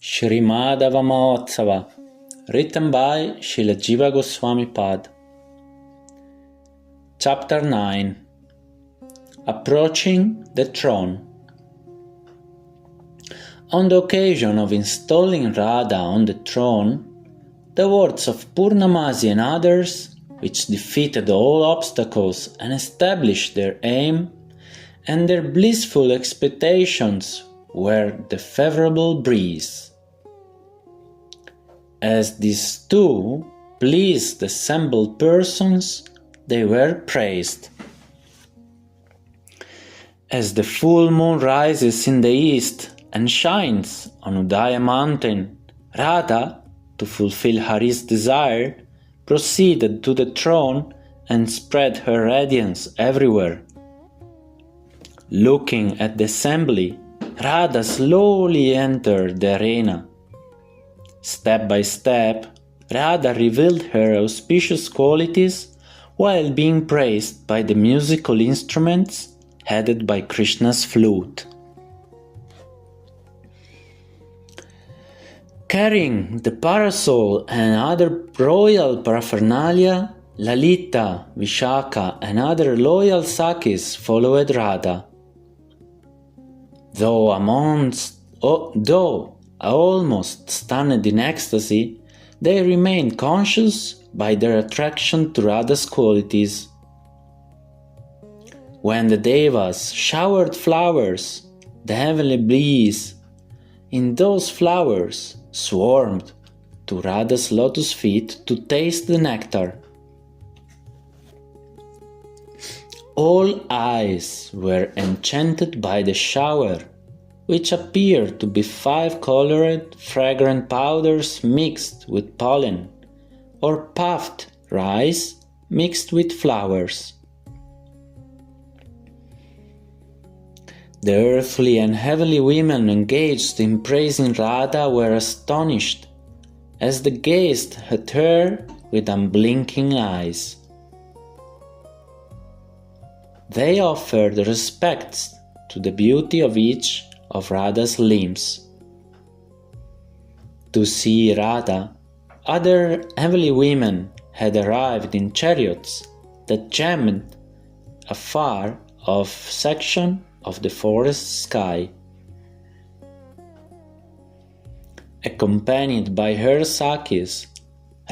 Madhava Mahotsava, written by Srila Jiva Goswamipada. Chapter 9. Approaching the Throne. On the occasion of installing Radha on the throne, the words of Purnamasi and others, which defeated all obstacles and established their aim, and their blissful expectations were the favorable breeze. As these two pleased the assembled persons, they were praised. As the full moon rises in the east and shines on Udaya mountain, Radha, to fulfill Hari's desire, proceeded to the throne and spread her radiance everywhere. Looking at the assembly, Radha slowly entered the arena. Step by step, Radha revealed her auspicious qualities while being praised by the musical instruments headed by Krishna's flute. Carrying the parasol and other royal paraphernalia, Lalita, Vishaka and other loyal Sakis followed Radha. Though almost stunned in ecstasy, they remained conscious by their attraction to Radha's qualities. When the Devas showered flowers, the heavenly bees in those flowers swarmed to Radha's lotus feet to taste the nectar. All eyes were enchanted by the shower, which appeared to be 5 colored, fragrant powders mixed with pollen, or puffed rice mixed with flowers. The earthly and heavenly women engaged in praising Radha were astonished as they gazed at her with unblinking eyes. They offered respects to the beauty of each of Radha's limbs. To see Radha, other heavenly women had arrived in chariots that jammed a far off section of the forest sky. Accompanied by her Sakis,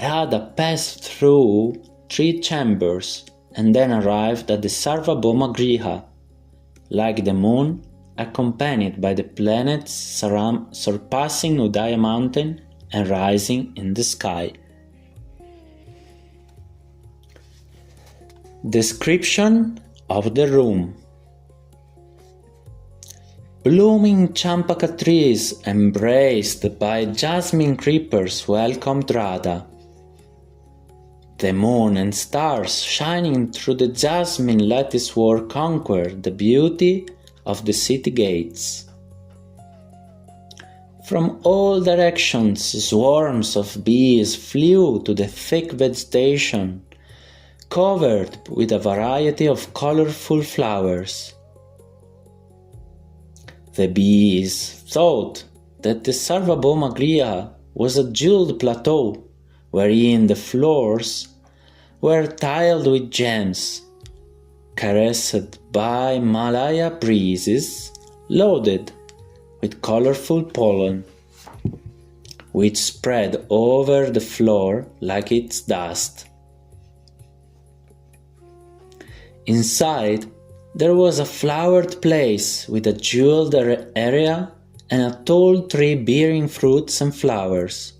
Radha passed through 3 chambers and then arrived at the Sarvabhauma Griha, like the moon, accompanied by the planets surpassing Udaya mountain and rising in the sky. Description of the room. Blooming champaka trees embraced by jasmine creepers welcomed Radha. The moon and stars shining through the jasmine latticework conquered the beauty of the city gates. From all directions swarms of bees flew to the thick vegetation, covered with a variety of colorful flowers. The bees thought that the Sarvabhauma Griha was a jeweled plateau, wherein the floors were tiled with gems, caressed by Malaya breezes loaded with colorful pollen, which spread over the floor like its dust. Inside, there was a flowered place with a jeweled area and a tall tree bearing fruits and flowers,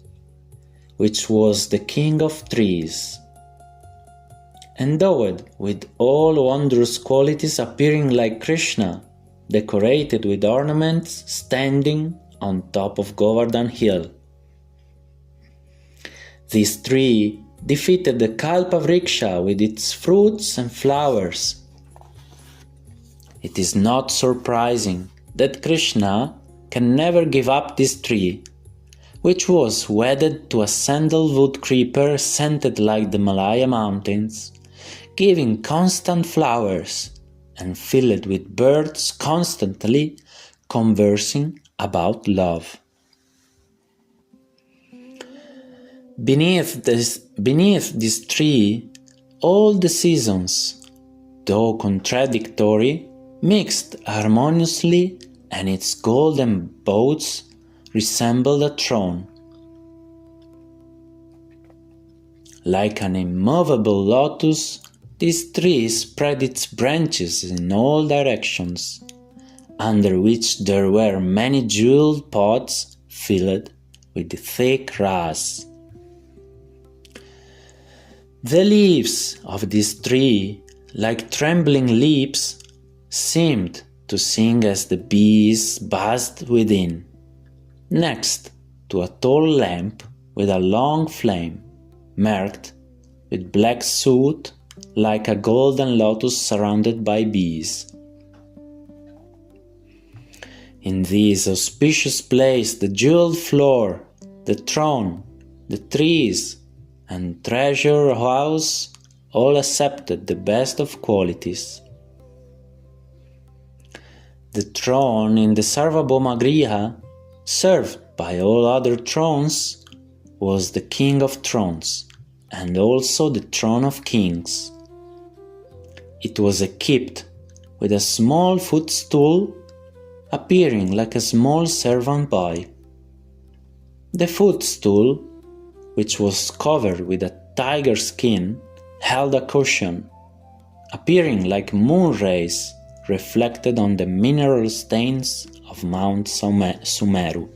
which was the king of trees. Endowed with all wondrous qualities, appearing like Krishna, decorated with ornaments, standing on top of Govardhan hill. This tree defeated the Kalpa Vriksha with its fruits and flowers. It is not surprising that Krishna can never give up this tree, which was wedded to a sandalwood creeper scented like the Malaya mountains, giving constant flowers and filled with birds constantly conversing about love. Beneath this tree, all the seasons, though contradictory, mixed harmoniously, and its golden boughs resembled a throne. Like an immovable lotus, this tree spread its branches in all directions, under which there were many jeweled pots filled with thick grass. The leaves of this tree, like trembling lips, seemed to sing as the bees buzzed within, next to a tall lamp with a long flame, marked with black soot like a golden lotus surrounded by bees. In this auspicious place the jeweled floor, the throne, the trees, and treasure house all accepted the best of qualities. The throne in the Sarvabhauma Griha, served by all other thrones, was the King of Thrones, and also the throne of kings. It was equipped with a small footstool appearing like a small servant boy. The footstool, which was covered with a tiger skin, held a cushion, appearing like moon rays reflected on the mineral stains of Mount Sumeru.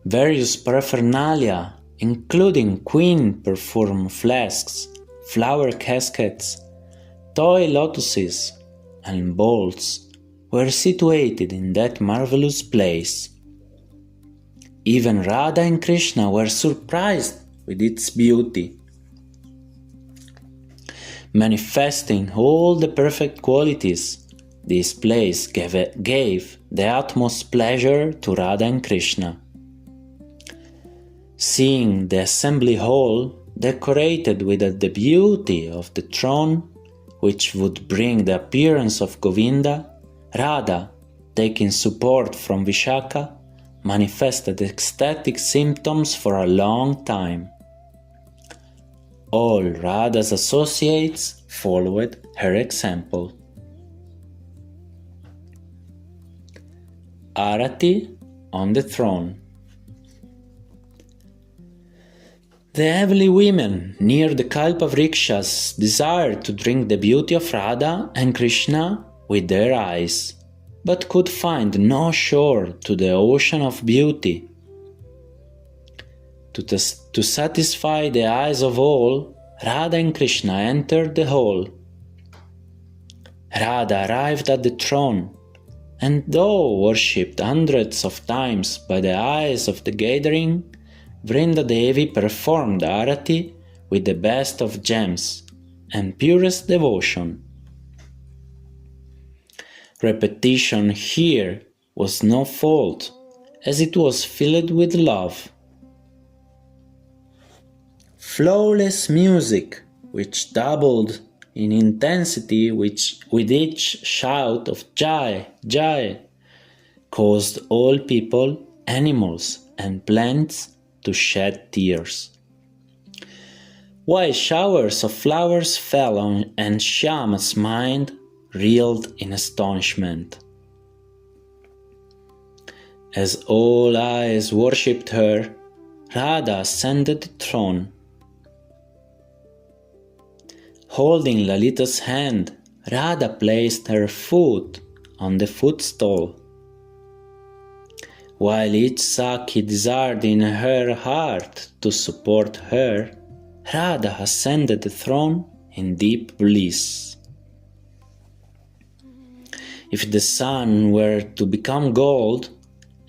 Various paraphernalia, including queen perfume flasks, flower caskets, toy lotuses, and bowls, were situated in that marvelous place. Even Radha and Krishna were surprised with its beauty. Manifesting all the perfect qualities, this place gave the utmost pleasure to Radha and Krishna. Seeing the assembly hall decorated with the beauty of the throne, which would bring the appearance of Govinda, Radha, taking support from Vishaka, manifested ecstatic symptoms for a long time. All Radha's associates followed her example. Arati on the throne. The heavenly women near the Kalpa Vrikshas desired to drink the beauty of Radha and Krishna with their eyes, but could find no shore to the ocean of beauty. To satisfy the eyes of all, Radha and Krishna entered the hall. Radha arrived at the throne, and though worshipped hundreds of times by the eyes of the gathering, Vrindadevi performed Arati with the best of gems and purest devotion. Repetition here was no fault, as it was filled with love. Flawless music, which doubled in intensity with each shout of Jai, Jai, caused all people, animals, and plants to shed tears. While showers of flowers fell on and Shyama's mind reeled in astonishment. As all eyes worshipped her, Radha ascended the throne. Holding Lalita's hand, Radha placed her foot on the footstool. While each Sakhi desired in her heart to support her, Radha ascended the throne in deep bliss. If the sun were to become gold,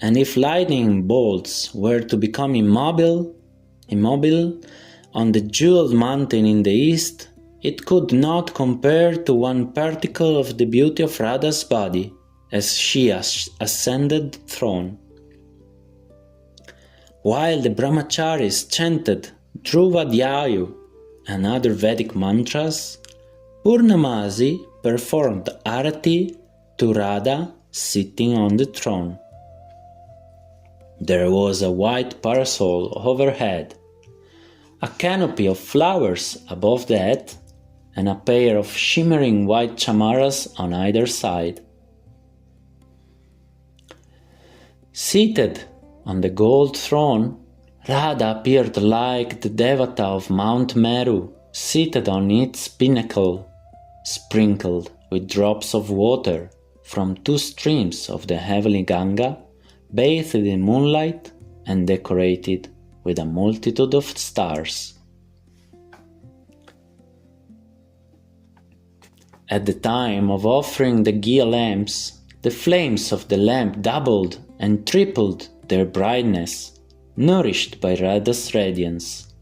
and if lightning bolts were to become immobile on the jeweled mountain in the east, it could not compare to one particle of the beauty of Radha's body as she ascended the throne. While the brahmacharis chanted Dhruvadhyayu and other Vedic mantras, Purnamasi performed Arati to Radha sitting on the throne. There was a white parasol overhead, a canopy of flowers above that, and a pair of shimmering white chamaras on either side. Seated on the gold throne, Radha appeared like the Devata of Mount Meru, seated on its pinnacle, sprinkled with drops of water from two streams of the heavenly Ganga, bathed in moonlight and decorated with a multitude of stars. At the time of offering the ghee lamps, the flames of the lamp doubled and tripled their brightness, nourished by Radha's radiance.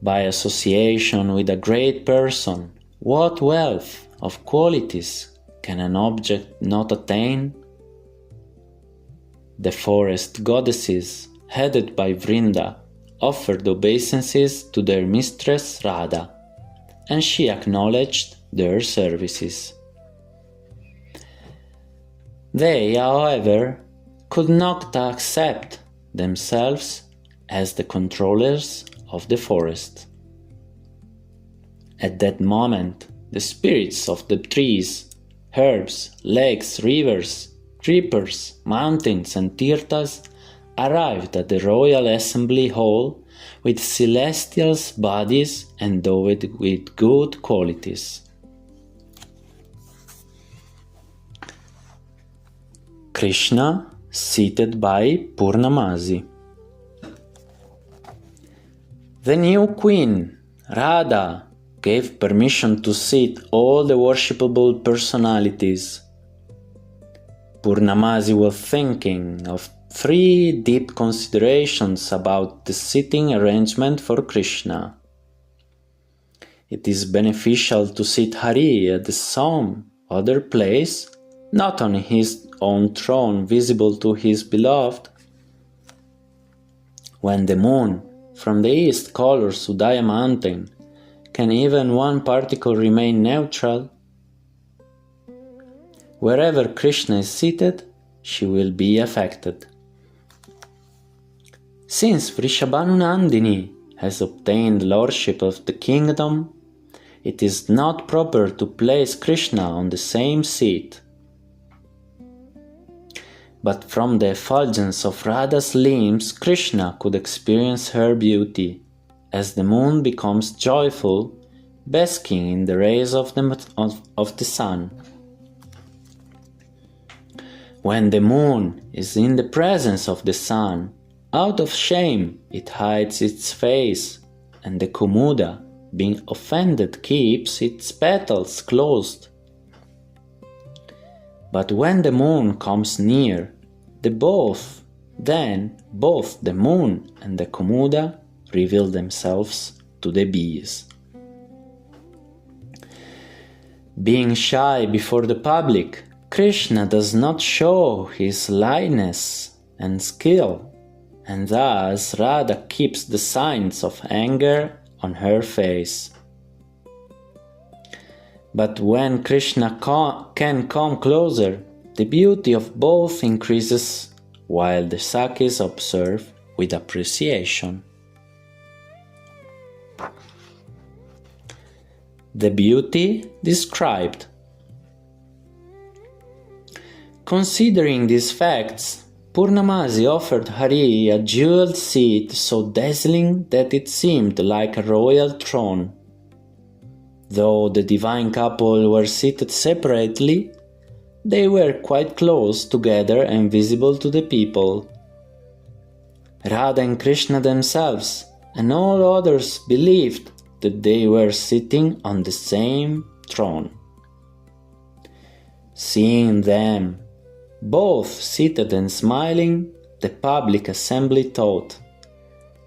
By association with a great person, what wealth of qualities can an object not attain? The forest goddesses, headed by Vrinda, offered obeisances to their mistress Radha, and she acknowledged their services. They, however, could not accept themselves as the controllers of the forest. At that moment, the spirits of the trees, herbs, lakes, rivers, creepers, mountains, and tirthas arrived at the royal assembly hall with celestial bodies endowed with good qualities. Krishna seated by Purnamasi. The new queen, Radha, gave permission to seat all the worshipable personalities. Purnamasi was thinking of 3 deep considerations about the seating arrangement for Krishna. It is beneficial to seat Hari at some other place, not on his own throne visible to his beloved. When the moon from the east colors Udaya mountain, can even one particle remain neutral? Wherever Krishna is seated, she will be affected. Since Vrishabhanu Nandini has obtained lordship of the kingdom, it is not proper to place Krishna on the same seat. But from the effulgence of Radha's limbs, Krishna could experience her beauty, as the moon becomes joyful, basking in the rays of the sun. When the moon is in the presence of the sun, out of shame it hides its face, and the Kumuda, being offended, keeps its petals closed. But when the moon comes near, both the moon and the Kumuda reveal themselves to the bees. Being shy before the public, Krishna does not show his slyness and skill, and thus Radha keeps the signs of anger on her face. But when Krishna can come closer, the beauty of both increases, while the Sakis observe with appreciation. The beauty described. Considering these facts, Purnamasi offered Hari a jeweled seat so dazzling that it seemed like a royal throne. Though the divine couple were seated separately, they were quite close together and visible to the people. Radha and Krishna themselves and all others believed that they were sitting on the same throne. Seeing them both seated and smiling, the public assembly thought,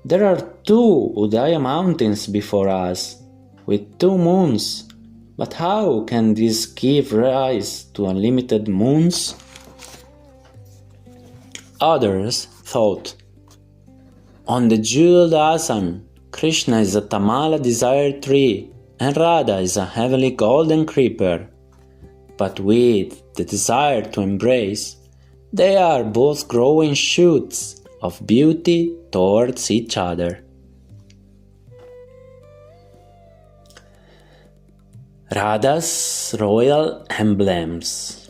"There are 2 Udaya mountains before us, with 2 moons, but how can this give rise to unlimited moons?" Others thought, "On the jeweled asan, Krishna is a Tamala desire tree, and Radha is a heavenly golden creeper. But with the desire to embrace, They are both growing shoots of beauty towards each other. Radha's royal emblems.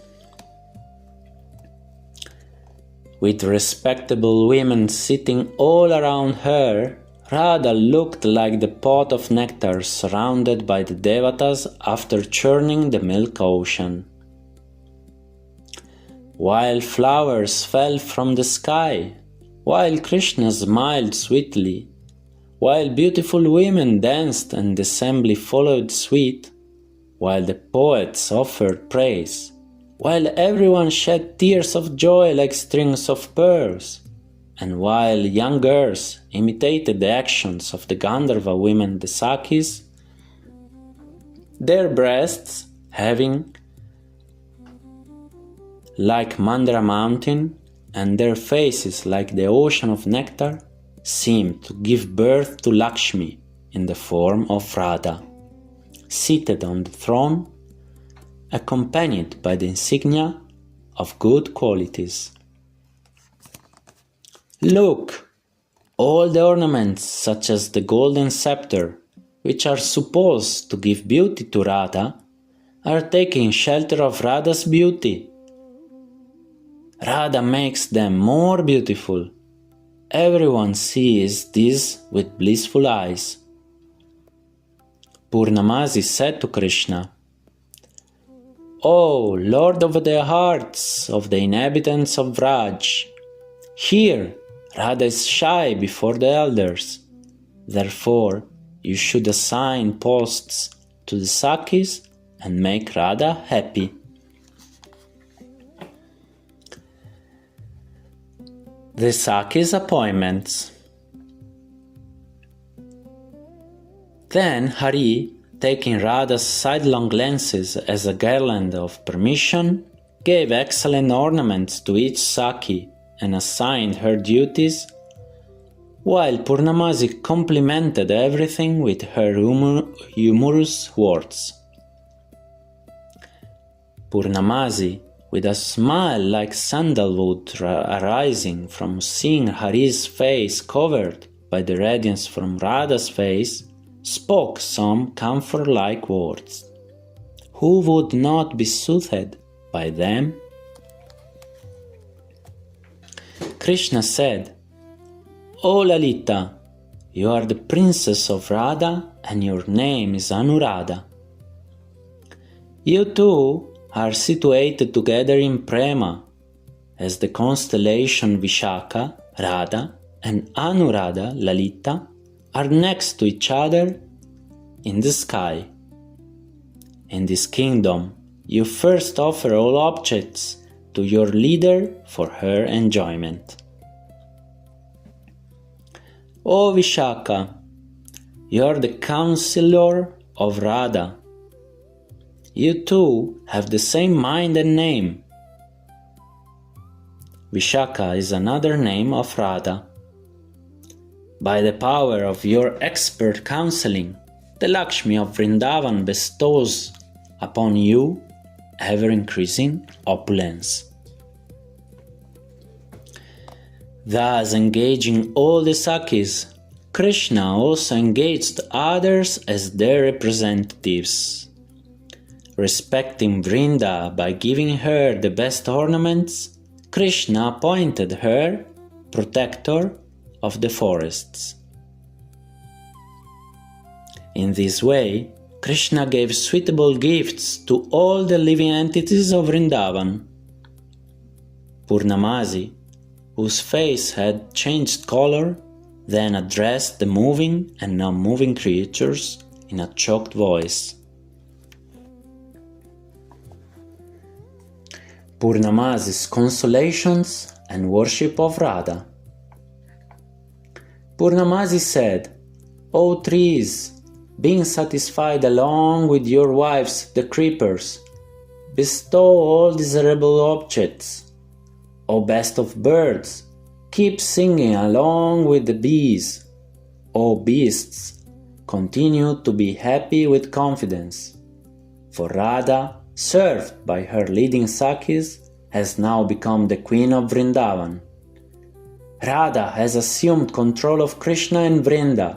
With respectable women sitting all around her, Radha looked like the pot of nectar surrounded by the devatas after churning the milk ocean. While flowers fell from the sky, while Krishna smiled sweetly, while beautiful women danced and the assembly followed suit, while the poets offered praise, while everyone shed tears of joy like strings of pearls, and while young girls imitated the actions of the Gandharva women, the Sakis, their breasts having like Mandara mountain, and their faces like the ocean of nectar, seemed to give birth to Lakshmi in the form of Radha, seated on the throne, accompanied by the insignia of good qualities. Look, all the ornaments such as the golden scepter, which are supposed to give beauty to Radha, are taking shelter of Radha's beauty. Radha makes them more beautiful. Everyone sees this with blissful eyes. Purnamasi said to Krishna, "O Lord of the hearts of the inhabitants of Vraj, here Radha is shy before the elders. Therefore, you should assign posts to the Sakis and make Radha happy." The Sakis' appointments. Then Hari, taking Radha's sidelong glances as a garland of permission, gave excellent ornaments to each Saki and assigned her duties, while Purnamasi complimented everything with her humorous words. Purnamasi, with a smile like sandalwood arising from seeing Hari's face covered by the radiance from Radha's face, spoke some comfort-like words. Who would not be soothed by them? Krishna said, "O Lalita, you are the princess of Radha and your name is Anuradha. You two are situated together in Prema, as the constellation Vishaka, Radha, and Anuradha, Lalita, are next to each other in the sky. In this kingdom, you first offer all objects to your leader for her enjoyment. O Vishaka, you are the counselor of Radha. You two have the same mind and name. Vishaka is another name of Radha. By the power of your expert counseling, the Lakshmi of Vrindavan bestows upon you ever-increasing opulence." Thus engaging all the Sakis, Krishna also engaged others as their representatives. Respecting Vrinda by giving her the best ornaments, Krishna appointed her protector of the forests. In this way, Krishna gave suitable gifts to all the living entities of Vrindavan. Purnamasi, whose face had changed color, then addressed the moving and non-moving creatures in a choked voice. Purnamasi's consolations and worship of Radha. Purnamasi said, "O trees, being satisfied along with your wives the creepers, bestow all desirable objects. O best of birds, keep singing along with the bees. O beasts, continue to be happy with confidence. For Radha, served by her leading Sakis, has now become the Queen of Vrindavan. Radha has assumed control of Krishna and Vrinda.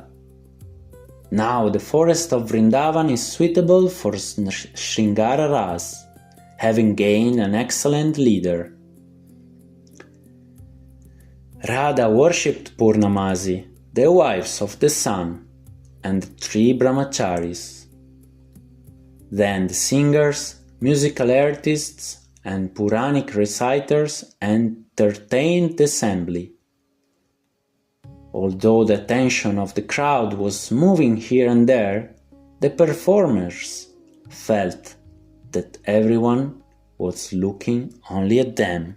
Now the forest of Vrindavan is suitable for Sringara Ras, having gained an excellent leader. Radha worshipped Purnamasi, the wives of the sun, and the 3 brahmacharis. Then the singers, musical artists, and Puranic reciters entertained the assembly. Although the attention of the crowd was moving here and there, the performers felt that everyone was looking only at them.